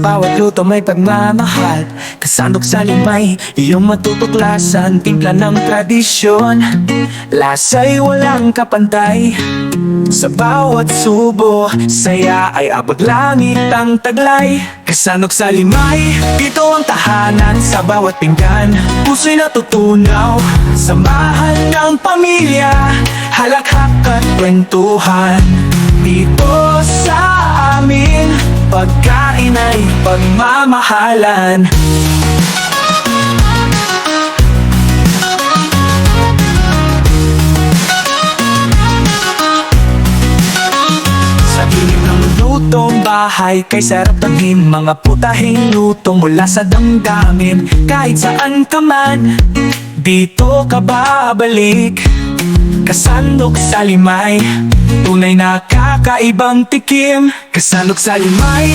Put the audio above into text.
bawat luto may pagmamahal. Kasandok sa limay, iyong matutuklasan. Timpla ng tradisyon, lasa'y walang kapantay. Sa bawat subo, saya ay abot langit ang taglay. Kasandok sa limay, ito ang tahanan. Sa bawat pinggan, puso'y natutunaw. Samahan ng pamilya, halakhak at kwentuhan. Dito sa amin, pagkain ay pagmamahalan. Sa gilid ng lutong bahay, kay sarap tangin mga putahing luto mula sa damdamin. Kahit saan ka man, dito ka babalik. Kasandok sa limay, tunay na kakaibang tikim. Kasandok sa limay.